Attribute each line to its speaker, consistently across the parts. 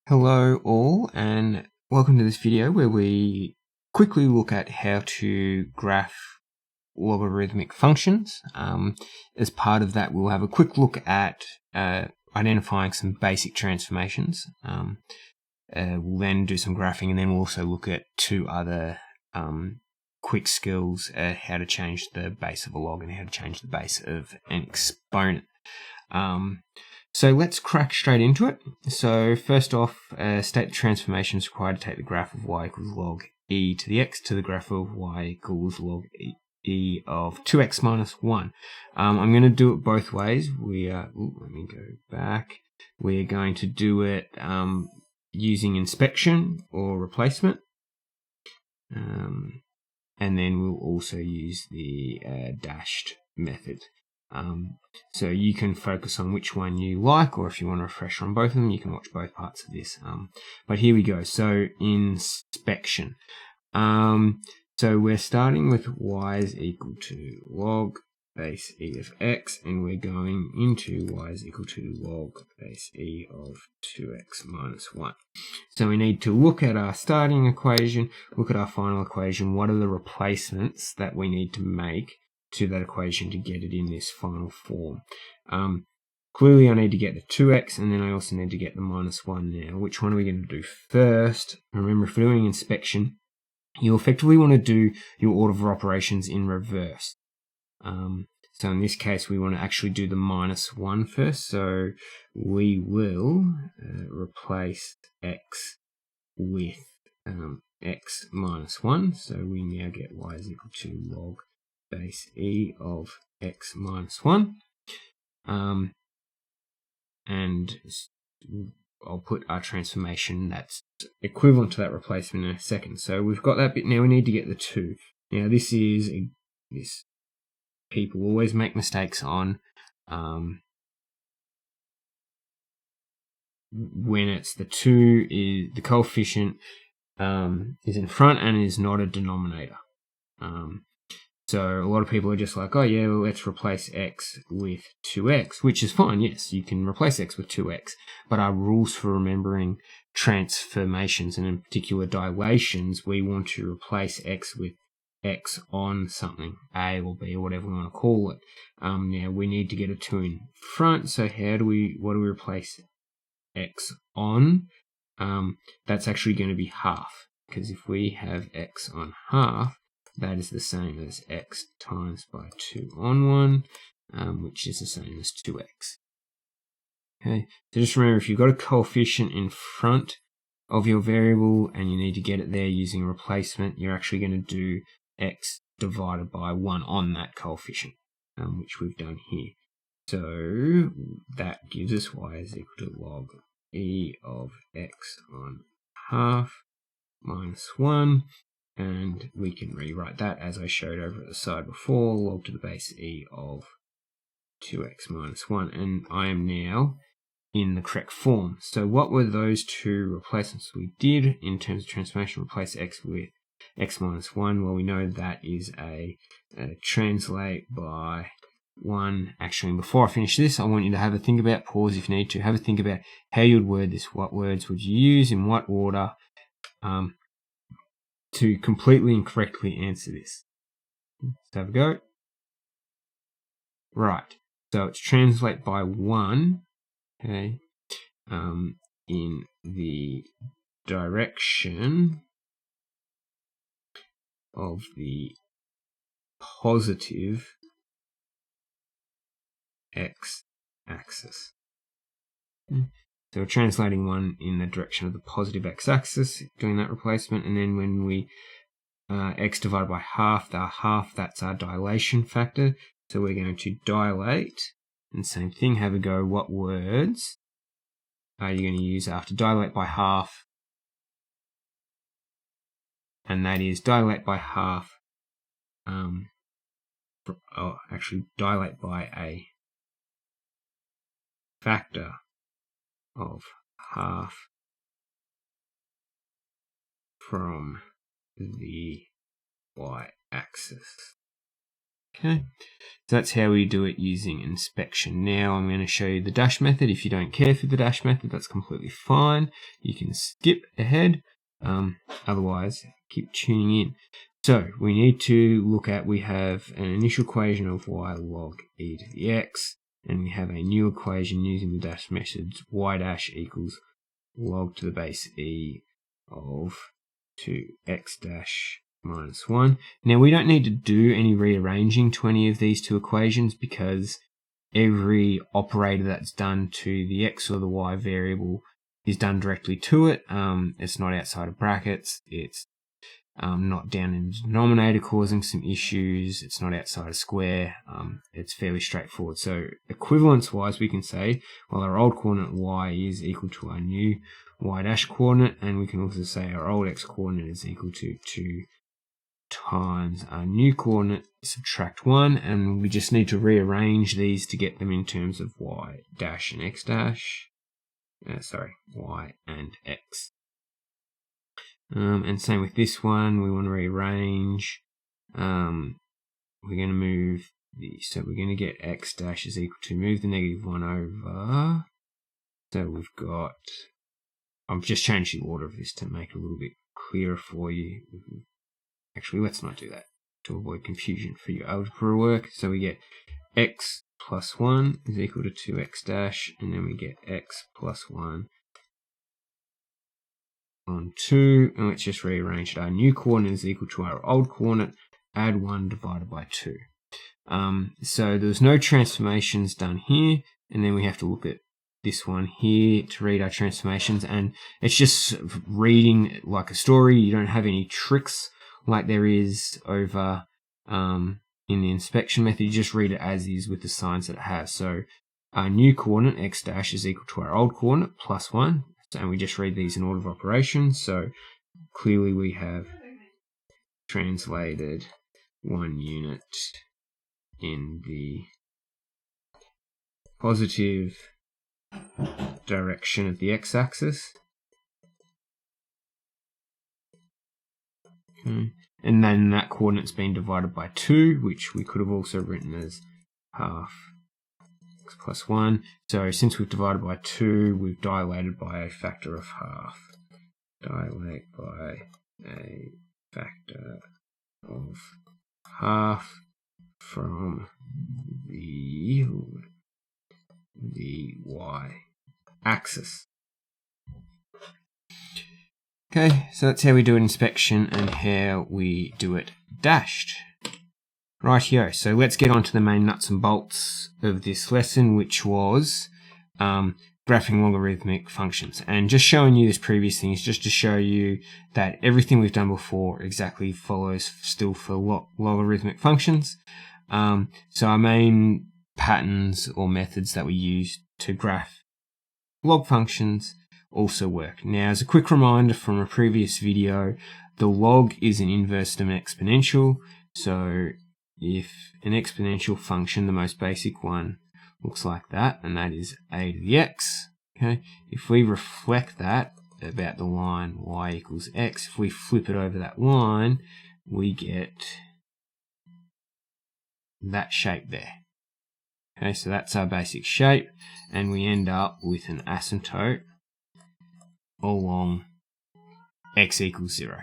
Speaker 1: Hello all, and welcome to this video where we quickly look at how to graph logarithmic functions. As part of that, we'll have a quick look at identifying some basic transformations. We'll then do some graphing, and then we'll also look at two other quick skills at how to change the base of a log and how to change the base of an exponent. So let's crack straight into it. So first off, state the transformation is required to take the graph of y equals log e to the x to the graph of y equals log e of 2x minus 1. I'm going to do it both ways. Let me go back. We're going to do it using inspection or replacement. And then we'll also use the dashed method. So you can focus on which one you like, or if you want to refresh on both of them, you can watch both parts of this. But here we go. So inspection. So we're starting with y is equal to log base e of x, and we're going into y is equal to log base e of 2x minus 1. So we need to look at our starting equation, look at our final equation. What are the replacements that we need to make to that equation to get it in this final form? Clearly I need to get the 2x, and then I also need to get the minus 1 now. Which one are we going to do first? Remember, if we're doing inspection, you effectively want to do your order of operations in reverse. So in this case, we want to actually do the minus 1 first. So we will replace x with x minus 1. So we now get y is equal to log base e of x minus 1. And I'll put our transformation that's equivalent to that replacement in a second. So we've got that bit. Now we need to get the 2. Now this is this people always make mistakes on when it's the 2 is the coefficient is in front and is not a denominator. So a lot of people are just like, oh yeah, well, let's replace x with 2x, which is fine. Yes, you can replace x with 2x, but our rules for remembering transformations, and in particular dilations, we want to replace x with x on something, a or b or whatever we want to call it. Now we need to get a 2 in front, so what do we replace x on? That's actually going to be half, because if we have x on half, that is the same as x times by 2 on 1, which is the same as 2x. Okay, so just remember, if you've got a coefficient in front of your variable and you need to get it there using a replacement, you're actually going to do x divided by 1 on that coefficient, which we've done here. So that gives us y is equal to log e of x on half minus 1. And we can rewrite that as I showed over at the side before, log to the base e of 2x minus 1. And I am now in the correct form. So what were those two replacements we did in terms of transformation? Replace x with x minus 1. Well, we know that is a translate by 1. Actually, before I finish this, I want you to have a think about, pause if you need to, have a think about how you would word this. What words would you use, in what order, to completely and correctly answer this. Let's have a go. Right, so it's translate by 1, okay, in the direction of the positive x-axis. So we're translating 1 in the direction of the positive x-axis, doing that replacement, and then when we x divided by half, that's our dilation factor. So we're going to dilate, and same thing, have a go. What words are you going to use after dilate by half? And that is dilate by half, dilate by a factor of half from the y-axis. Okay, so that's how we do it using inspection. Now I'm going to show you the dash method. If you don't care for the dash method, that's completely fine. You can skip ahead. Otherwise, keep tuning in. So we need to look at, we have an initial equation of y log e to the x, and we have a new equation using the dash methods, y dash equals log to the base e of 2x dash minus 1. Now we don't need to do any rearranging to any of these two equations because every operator that's done to the x or the y variable is done directly to it. It's not outside of brackets. It's not down in the denominator causing some issues. It's not outside a square. It's fairly straightforward. So equivalence wise, we can say, well, our old coordinate y is equal to our new y dash coordinate, and we can also say our old x coordinate is equal to 2 times our new coordinate, subtract 1, and we just need to rearrange these to get them in terms of y dash and x dash. Y and x. And same with this one, we want to rearrange. We're going to move so we're going to get x dash is equal to, move the negative 1 over. So we've got, I've just changed the order of this to make it a little bit clearer for you. Actually, let's not do that to avoid confusion for your algebra work. So we get x plus 1 is equal to 2x dash, and then we get x plus 1 on 2, and let's just rearrange it. Our new coordinate is equal to our old coordinate, add 1 divided by 2. So there's no transformations done here, and then we have to look at this one here to read our transformations, and it's just reading like a story. You don't have any tricks like there is over in the inspection method. You just read it as is with the signs that it has. So our new coordinate, x dash, is equal to our old coordinate plus 1, and we just read these in order of operations. So clearly we have translated 1 unit in the positive direction of the x-axis. Okay. And then that coordinate's been divided by 2, which we could have also written as half x plus 1. So since we've divided by 2, we've dilated by a factor of half. Dilate by a factor of half from the y-axis. Okay, so that's how we do an inspection and how we do it dashed. Rightio, so let's get on to the main nuts and bolts of this lesson, which was graphing logarithmic functions. And just showing you this previous thing is just to show you that everything we've done before exactly follows still for logarithmic functions. So our main patterns or methods that we use to graph log functions also work. Now, as a quick reminder from a previous video, the log is an inverse of an exponential. So if an exponential function, the most basic one, looks like that, and that is a to the x, okay, if we reflect that about the line y equals x, if we flip it over that line, we get that shape there. Okay, so that's our basic shape, and we end up with an asymptote along x equals 0.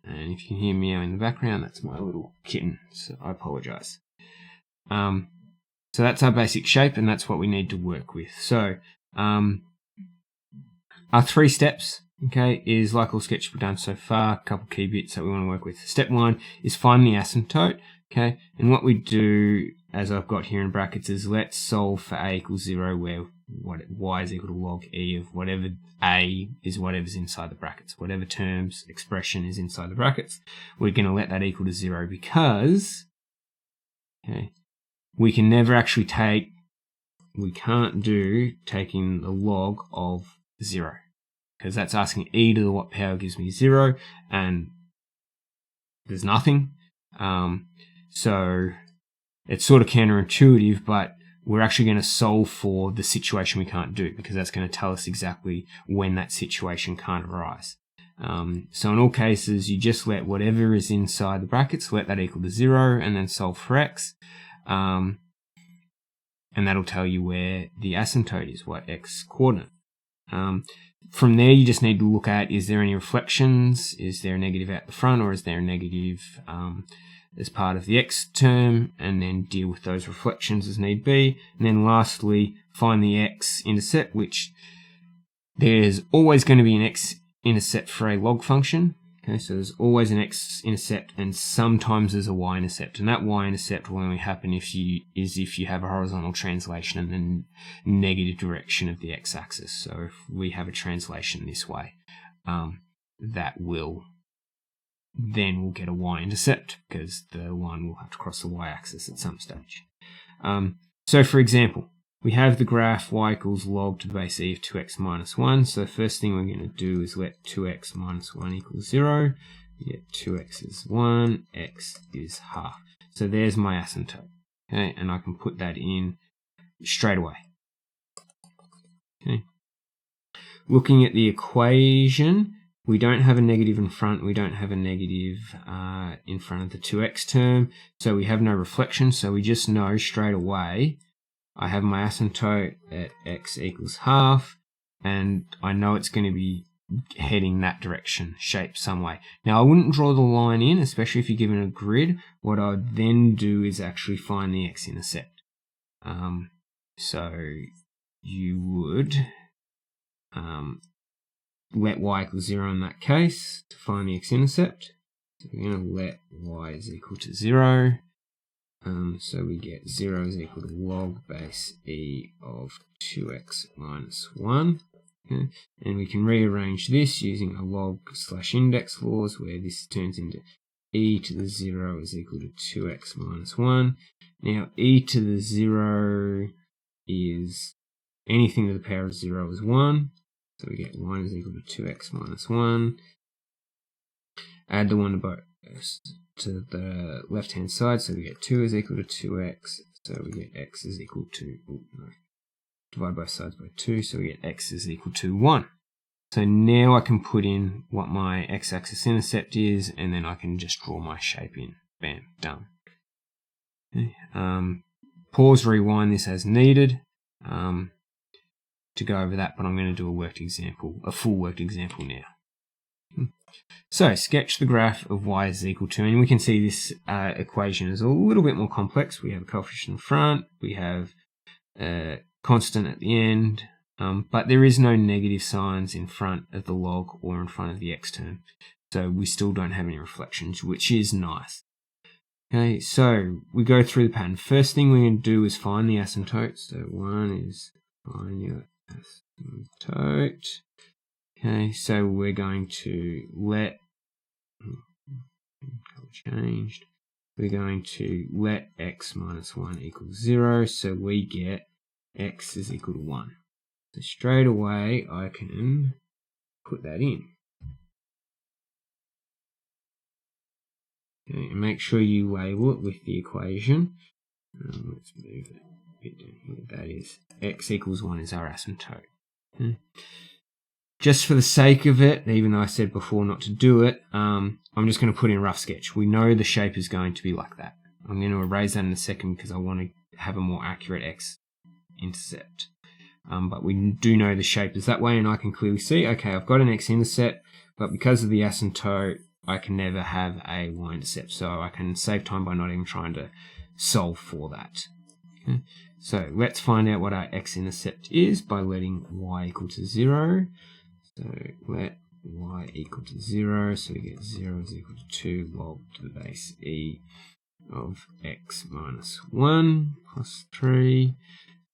Speaker 1: And if you can hear meow in the background, that's my little kitten, so I apologize. So that's our basic shape, and that's what we need to work with. So our 3 steps, okay, is like all sketches we've done so far, a couple key bits that we want to work with. Step 1 is find the asymptote, okay, and what we do, as I've got here in brackets, is let's solve for a equals 0, where y is equal to log e of whatever a is whatever's inside the brackets. Whatever terms, expression is inside the brackets, we're going to let that equal to 0 because, okay, we can never actually we can't do taking the log of 0, because that's asking e to the what power gives me 0, and there's nothing. So it's sort of counterintuitive, but we're actually going to solve for the situation we can't do, because that's going to tell us exactly when that situation can't arise. So in all cases, you just let whatever is inside the brackets, let that equal to 0, and then solve for x. And that'll tell you where the asymptote is, what x coordinate. From there, you just need to look at, is there any reflections? Is there a negative out the front, or is there a negative as part of the x term? And then deal with those reflections as need be. And then lastly, find the x-intercept, which there's always going to be an x-intercept for a log function. Okay, so there's always an x-intercept, and sometimes there's a y-intercept, and that y-intercept will only happen if you have a horizontal translation in the negative direction of the x-axis. So if we have a translation this way, that will then we'll get a y-intercept, because the line will have to cross the y-axis at some stage. So for example, we have the graph y equals log to the base e of 2x minus 1. So the first thing we're going to do is let 2x minus 1 equals 0. We get 2x is 1, x is half. So there's my asymptote. Okay, and I can put that in straight away. Okay. Looking at the equation, we don't have a negative in front, we don't have a negative in front of the 2x term, so we have no reflection, so we just know straight away I have my asymptote at x equals half, and I know it's going to be heading that direction, shaped some way. Now, I wouldn't draw the line in, especially if you're given a grid. What I'd then do is actually find the x-intercept. So you would let y equals 0 in that case to find the x-intercept. So we're going to let y is equal to 0. So we get 0 is equal to log base e of 2x minus 1. Okay. And we can rearrange this using a log / index laws, where this turns into e to the 0 is equal to 2x minus 1. Now, e to the 0 is anything to the power of 0 is 1. So we get 1 is equal to 2x minus 1. Add the 1 to both to the left hand side, so we get 2 is equal to 2x, so we get x is equal to, divide both sides by 2, so we get x is equal to 1. So now I can put in what my x-axis intercept is, and then I can just draw my shape in. Bam, done. Okay. Pause, rewind this as needed to go over that, but I'm going to do a full worked example now. So sketch the graph of y is equal to, and we can see this equation is a little bit more complex. We have a coefficient in front, we have a constant at the end, but there is no negative signs in front of the log or in front of the x term. So we still don't have any reflections, which is nice. Okay, so we go through the pattern. First thing we're going to do is find the asymptote. So one is find your asymptote. Okay, so we're going to let we're going to let x minus 1 equals 0, so we get x is equal to 1. So straight away I can put that in. Okay, and make sure you label it with the equation. Let's move it a bit down here. That is x equals 1 is our asymptote. Okay. Just for the sake of it, even though I said before not to do it, I'm just going to put in a rough sketch. We know the shape is going to be like that. I'm going to erase that in a second because I want to have a more accurate x-intercept. But we do know the shape is that way, and I can clearly see, okay, I've got an x-intercept, but because of the asymptote, I can never have a y-intercept. So I can save time by not even trying to solve for that. Okay. So let's find out what our x-intercept is by letting y equal to 0. So let y equal to 0, so we get 0 is equal to 2 log to the base e of x minus 1 plus 3.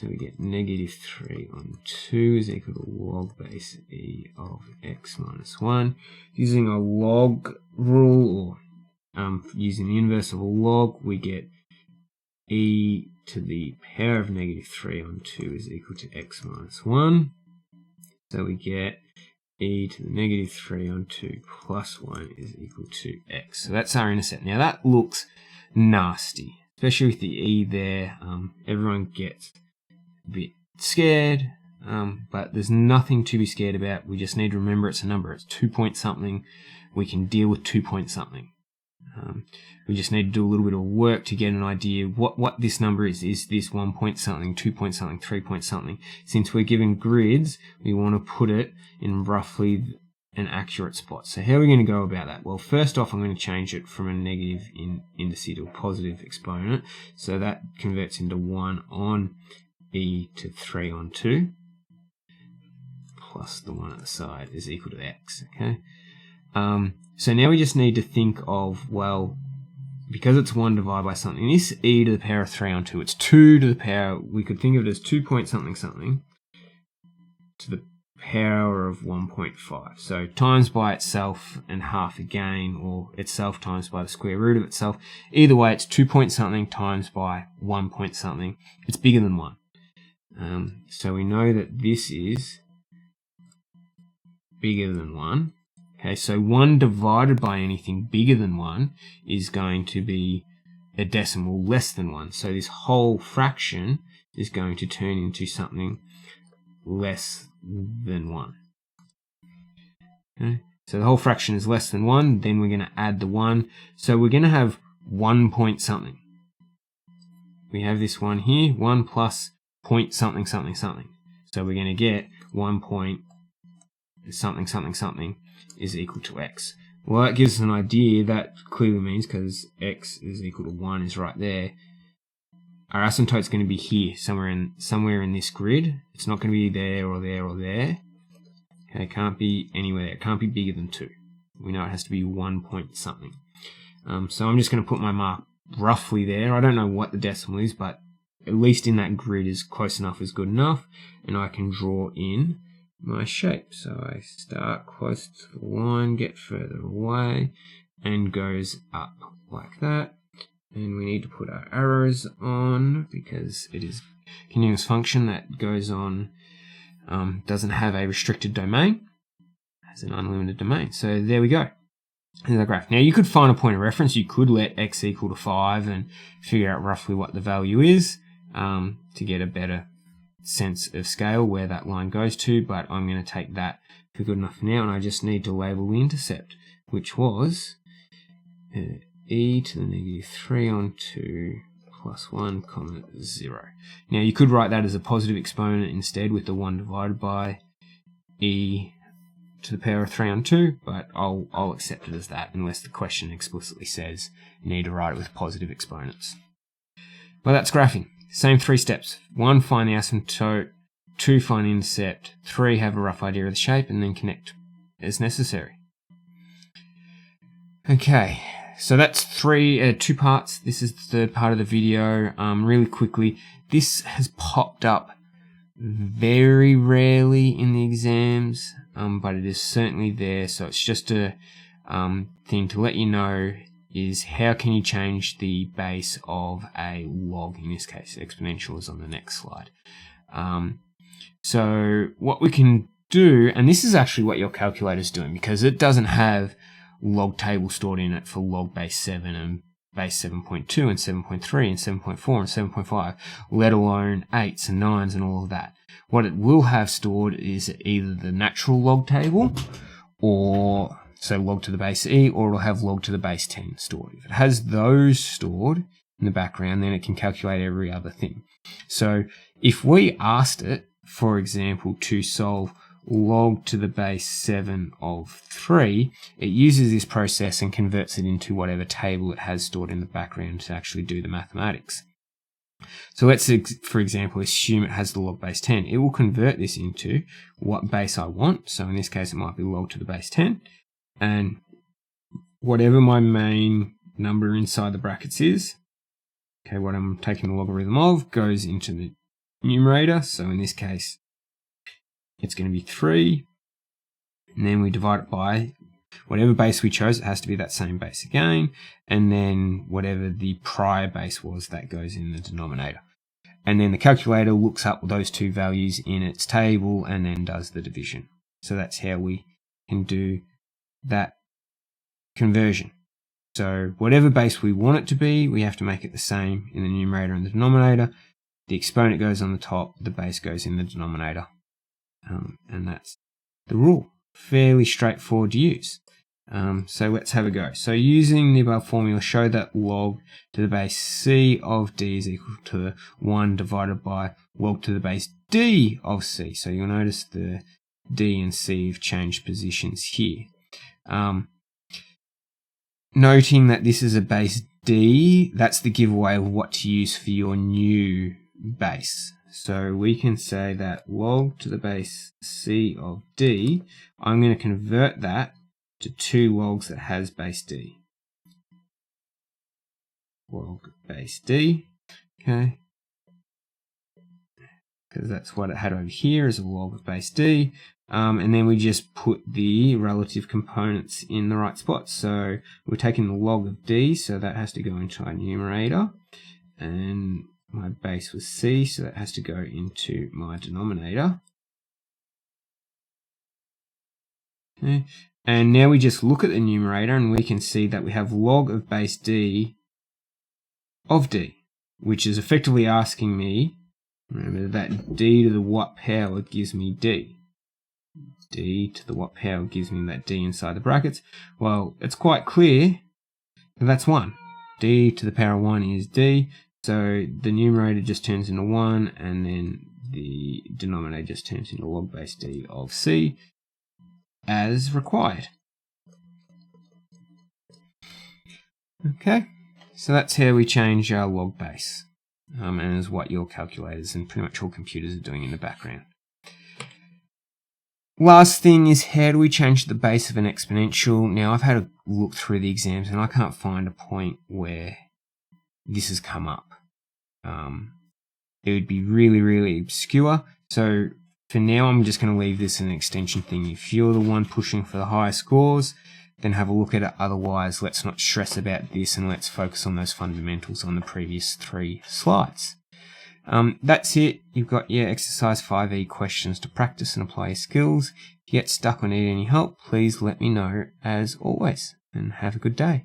Speaker 1: So we get negative 3 on 2 is equal to log base e of x minus 1. Using a log rule, or using the inverse of a log, we get e to the power of negative 3 on 2 is equal to x minus 1. So we get e to the negative 3 on 2 plus 1 is equal to x. So that's our intercept. Now that looks nasty, especially with the e there. Everyone gets a bit scared. but there's nothing to be scared about. We just need to remember it's a number. It's 2 point something. We can deal with 2 point something. We just need to do a little bit of work to get an idea what this number is. Is this 1 point something, 2 point something, 3 point something? Since we're given grids, we want to put it in roughly an accurate spot. So how are we going to go about that? Well, first off, I'm going to change it from a negative indice to a positive exponent. So that converts into 1 on e to 3 on 2 plus the 1 at the side is equal to x. Okay. So now we just need to think of, well, because it's 1 divided by something, this e to the power of 3 on 2, it's 2 to the power, we could think of it as 2 point something something to the power of 1.5. So times by itself and half again, or itself times by the square root of itself. Either way, it's 2 point something times by 1 point something. It's bigger than 1. So we know that this is bigger than 1. Okay, so 1 divided by anything bigger than 1 is going to be a decimal less than 1. So this whole fraction is going to turn into something less than 1. Okay, so the whole fraction is less than 1, then we're going to add the 1. So we're going to have 1 point something. We have this one here, 1 plus point something something something. So we're going to get 1 point something something something is equal to x. Well, that gives us an idea. That clearly means, because x is equal to 1 is right there, our asymptote's going to be here, somewhere in this grid. It's not going to be there or there or there. Okay, it can't be anywhere there. It can't be bigger than 2. We know it has to be 1 point something. So I'm just going to put my mark roughly there. I don't know what the decimal is, but at least in that grid is close enough is good enough, and I can draw in my shape. So I start close to the line, get further away, and goes up like that. And we need to put our arrows on because it is a continuous function that goes on, doesn't have a restricted domain, has an unlimited domain. So there we go. There's our graph. Now you could find a point of reference. You could let x equal to 5 and figure out roughly what the value is to get a better sense of scale where that line goes to, but I'm going to take that for good enough for now, and I just need to label the intercept, which was e to the negative 3 on 2 plus 1 comma 0. Now you could write that as a positive exponent instead with the 1 divided by e to the power of 3 on 2, but I'll accept it as that unless the question explicitly says you need to write it with positive exponents. Well, that's graphing. Same 3 steps. 1, find the asymptote. 2, find the intercept. 3, have a rough idea of the shape, and then connect as necessary. Okay, so that's 2 parts. This is the third part of the video. Really quickly, this has popped up very rarely in the exams, but it is certainly there. So it's just a thing to let you know is how can you change the base of a log, in this case exponential is on the next slide. So what we can do, and this is actually what your calculator is doing because it doesn't have log table stored in it for log base 7 and base 7.2 and 7.3 and 7.4 and 7.5, let alone 8s and 9s and all of that. What it will have stored is either the natural log table, or so log to the base e, or it'll have log to the base 10 stored. If it has those stored in the background, then it can calculate every other thing. So if we asked it, for example, to solve log to the base 7 of 3, it uses this process and converts it into whatever table it has stored in the background to actually do the mathematics. So let's, for example, assume it has the log base 10. It will convert this into what base I want. So in this case, it might be log to the base 10. And whatever my main number inside the brackets is, okay, what I'm taking the logarithm of goes into the numerator. So in this case, it's going to be 3. And then we divide it by whatever base we chose. It has to be that same base again. And then whatever the prior base was, that goes in the denominator. And then the calculator looks up those two values in its table and then does the division. So that's how we can do that conversion. So whatever base we want it to be, we have to make it the same in the numerator and the denominator. The exponent goes on the top, the base goes in the denominator. and that's the rule. Fairly straightforward to use. So let's have a go. So using the above formula, show that log to the base c of d is equal to 1 divided by log to the base d of c. So you'll notice the d and c have changed positions here. Noting that this is a base d, that's the giveaway of what to use for your new base. So we can say that log to the base c of d, I'm going to convert that to 2 logs that has base d. Log base d, okay, because that's what it had over here as a log of base d. And then we just put the relative components in the right spot. So we're taking the log of d, so that has to go into our numerator. And my base was c, so that has to go into my denominator. Okay. And now we just look at the numerator and we can see that we have log of base d of d, which is effectively asking me, remember that d to the what power gives me d. D to the what power gives me that d inside the brackets. Well, it's quite clear that that's 1. D to the power 1 is d, so the numerator just turns into 1, and then the denominator just turns into log base d of c as required. Okay, so that's how we change our log base, and is what your calculators and pretty much all computers are doing in the background. Last thing is, how do we change the base of an exponential? Now, I've had a look through the exams and I can't find a point where this has come up. It would be really, really obscure. So for now, I'm just going to leave this an extension thing. If you're the one pushing for the higher scores, then have a look at it. Otherwise, let's not stress about this and let's focus on those fundamentals on the previous 3 slides. That's it. You've got your exercise 5E questions to practice and apply your skills. If you get stuck or need any help, please let me know as always, and have a good day.